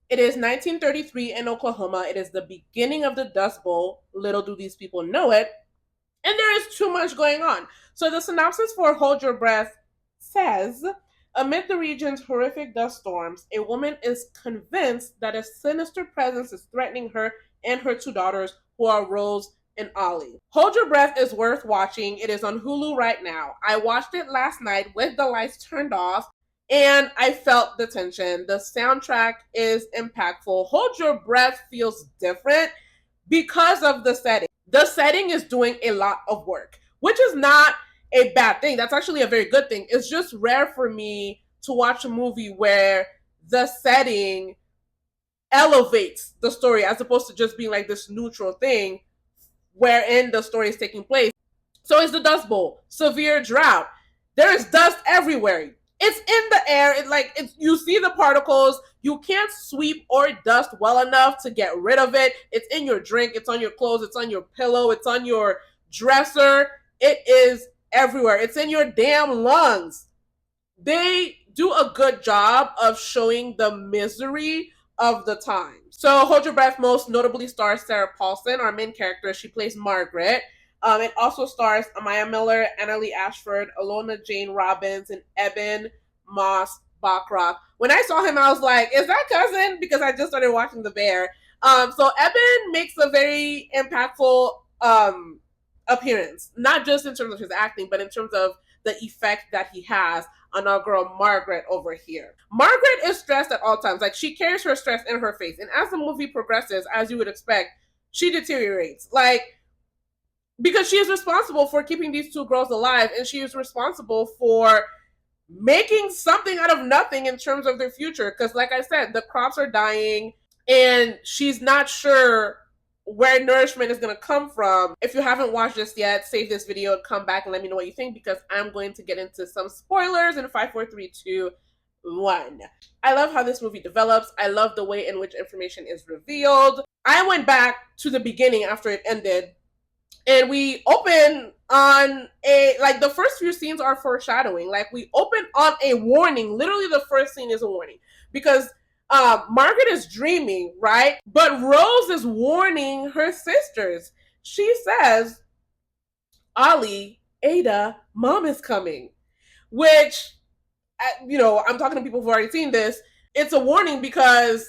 It is 1933 in Oklahoma. It is the beginning of the Dust Bowl. Little do these people know it. And there is too much going on. So the synopsis for Hold Your Breath says, amid the region's horrific dust storms, a woman is convinced that a sinister presence is threatening her and her two daughters, who are Rose and Ollie. Hold Your Breath is worth watching. It is on Hulu right now. I watched it last night with the lights turned off, and I felt the tension. The soundtrack is impactful. Hold Your Breath feels different because of the setting. The setting is doing a lot of work, which is not a bad thing. That's actually a very good thing. It's just rare for me to watch a movie where the setting elevates the story as opposed to just being like this neutral thing wherein the story is taking place. So it's the Dust Bowl, severe drought. There is dust everywhere. It's in the air. You see the particles. You can't sweep or dust well enough to get rid of it. It's in your drink. It's on your clothes. It's on your pillow. It's on your dresser. It is everywhere. It's in your damn lungs. They do a good job of showing the misery of the time. So Hold Your Breath most notably stars Sarah Paulson, our main character. She plays Margaret. It also stars Amaya Miller, Annalie Ashford, Alona Jane Robbins, and Eben Moss Bachrach. When I saw him, I was like, is that cousin? Because I just started watching The Bear. So Eben makes a very impactful appearance, not just in terms of his acting, but in terms of the effect that he has on our girl Margaret over here. Margaret is stressed at all times. Like, she carries her stress in her face. And as the movie progresses, as you would expect, she deteriorates. Like, because she is responsible for keeping these two girls alive, and she is responsible for making something out of nothing in terms of their future. Because, like I said, the crops are dying, and she's not sure where nourishment is going to come from. If you haven't watched this yet, save this video and come back and let me know what you think, because I'm going to get into some spoilers in 5, 4, 3, 2, 1. I love how this movie develops. I love the way in which information is revealed. I went back to the beginning after it ended, and we open on the first few scenes are foreshadowing. Like, we open on a warning. Literally, the first scene is a warning, because Margaret is dreaming, right? But Rose is warning her sisters. She says, Ollie, Ada, mom is coming. Which, I'm talking to people who've already seen this. It's a warning because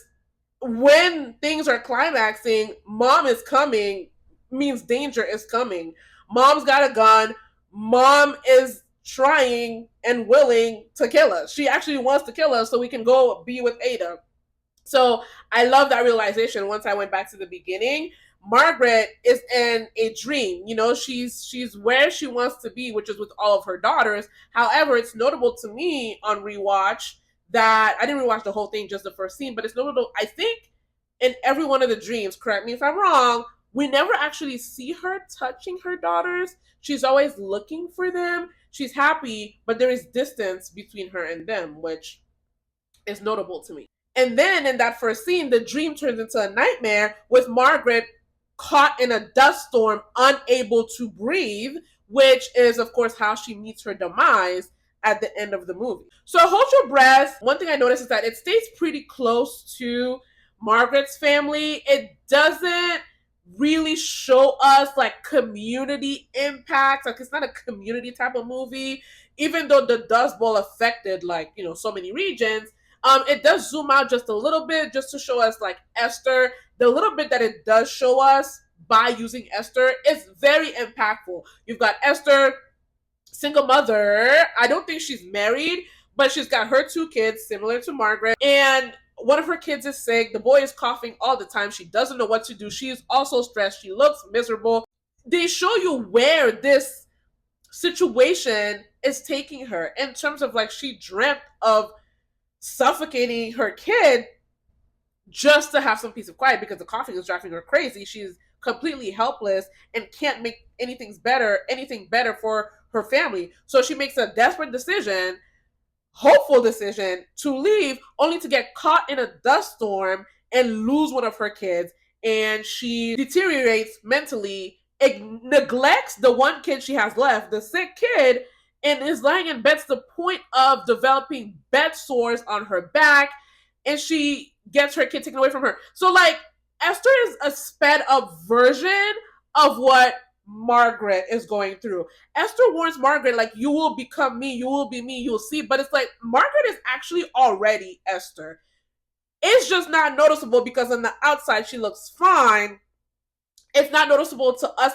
when things are climaxing, mom is coming means danger is coming. Mom's got a gun. Mom is trying and willing to kill us. She actually wants to kill us so we can go be with Ada. So I love that realization once I went back to the beginning. Margaret is in a dream. She's where she wants to be, which is with all of her daughters. However, it's notable to me on rewatch that I didn't rewatch the whole thing, just the first scene, but it's notable, I think, in every one of the dreams, correct me if I'm wrong, we never actually see her touching her daughters. She's always looking for them. She's happy, but there is distance between her and them, which is notable to me. And then in that first scene, the dream turns into a nightmare with Margaret caught in a dust storm, unable to breathe, which is, of course, how she meets her demise at the end of the movie. So Hold Your Breath, one thing I noticed is that it stays pretty close to Margaret's family. It doesn't really show us like community impact. Like, it's not a community type of movie, even though the Dust Bowl affected so many regions. It does zoom out just a little bit just to show us like Esther. The little bit that it does show us by using Esther is very impactful. You've got Esther, single mother. I don't think she's married, but she's got her 2 kids, similar to Margaret. And one of her kids is sick. The boy is coughing all the time. She doesn't know what to do. She is also stressed. She looks miserable. They show you where this situation is taking her in terms of like she dreamt of suffocating her kid just to have some peace of quiet because the coughing is driving her crazy. She's completely helpless and can't make anything better for her family. So she makes a desperate decision, hopeful decision, to leave, only to get caught in a dust storm and lose one of her kids. And she deteriorates mentally, neglects the one kid she has left, the sick kid, and is lying in bed to the point of developing bed sores on her back. And she gets her kid taken away from her. So like Esther is a sped up version of what Margaret is going through. Esther warns Margaret, like, you will become me, you will be me, you'll see. But it's like Margaret is actually already Esther. It's just not noticeable because on the outside she looks fine. It's not noticeable to us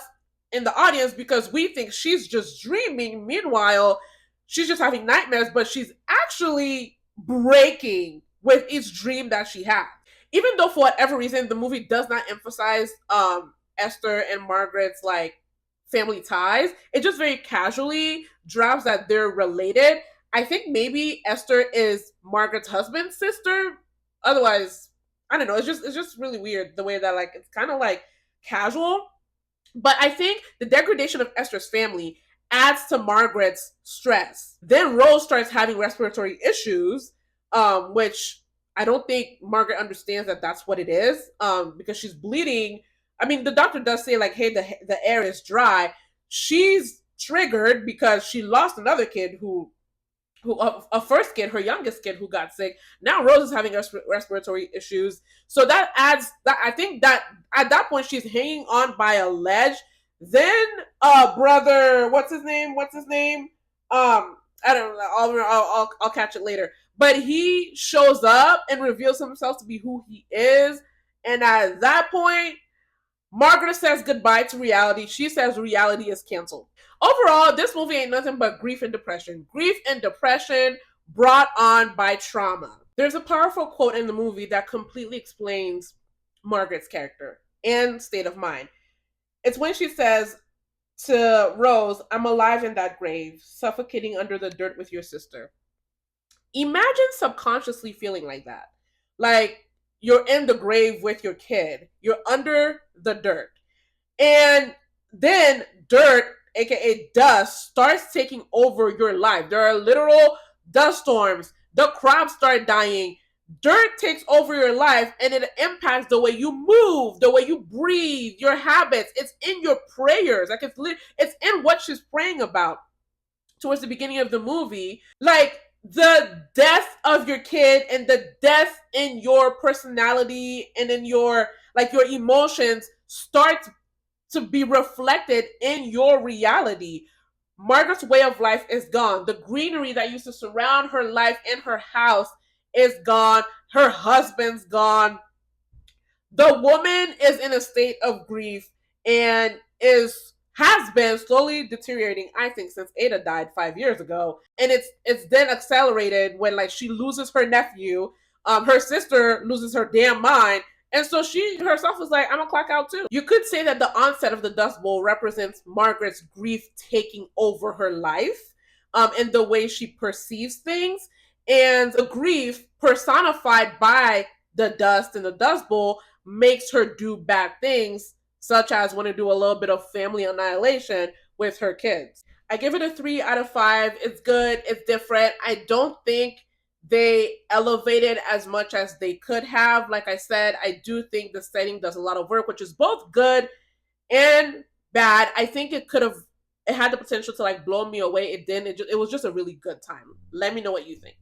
in the audience because we think she's just dreaming. Meanwhile, she's just having nightmares, but she's actually breaking with each dream that she has. Even though for whatever reason the movie does not emphasize Esther and Margaret's like family ties, it just very casually drops that they're related. I think maybe Esther is Margaret's husband's sister. Otherwise, I don't know. It's just really weird the way that like it's kind of like casual. But I think the degradation of Esther's family adds to Margaret's stress. Then Rose starts having respiratory issues, which I don't think Margaret understands that that's what it is, because she's bleeding. I mean, the doctor does say like, "Hey, the air is dry." She's triggered because she lost another kid who a first kid, her youngest kid, who got sick. Now Rose is having respiratory issues, so that adds that. I think that at that point she's hanging on by a ledge. Then, brother, what's his name? What's his name? I don't know. I'll catch it later. But he shows up and reveals himself to be who he is, and at that point, Margaret says goodbye to reality. She says reality is canceled. Overall, this movie ain't nothing but grief and depression. Grief and depression brought on by trauma. There's a powerful quote in the movie that completely explains Margaret's character and state of mind. It's when she says to Rose, "I'm alive in that grave, suffocating under the dirt with your sister." Imagine subconsciously feeling like that. Like you're in the grave with your kid, you're under the dirt. And then dirt, aka dust, starts taking over your life. There are literal dust storms. The crops start dying. Dirt takes over your life and it impacts the way you move, the way you breathe, your habits. It's in your prayers. Like it's in what she's praying about towards the beginning of the movie. Like the death of your kid and the death in your personality and in your like your emotions starts to be reflected in your reality. Margaret's way of life is gone. The greenery that used to surround her life in her house is gone. Her husband's gone. The woman is in a state of grief and is has been slowly deteriorating, I think, since Ada died 5 years ago. And it's then accelerated when like she loses her nephew, her sister loses her damn mind, and so she herself was like, I'm gonna clock out too. You could say that the onset of the Dust Bowl represents Margaret's grief taking over her life, and the way she perceives things. And the grief personified by the dust and the Dust Bowl makes her do bad things, such as want to do a little bit of family annihilation with her kids. I give it a 3 out of 5. It's good, it's different. I don't think they elevated as much as they could have. Like I said, I do think the setting does a lot of work, which is both good and bad. I think it had the potential to like blow me away. It didn't. It was just a really good time. Let me know what you think.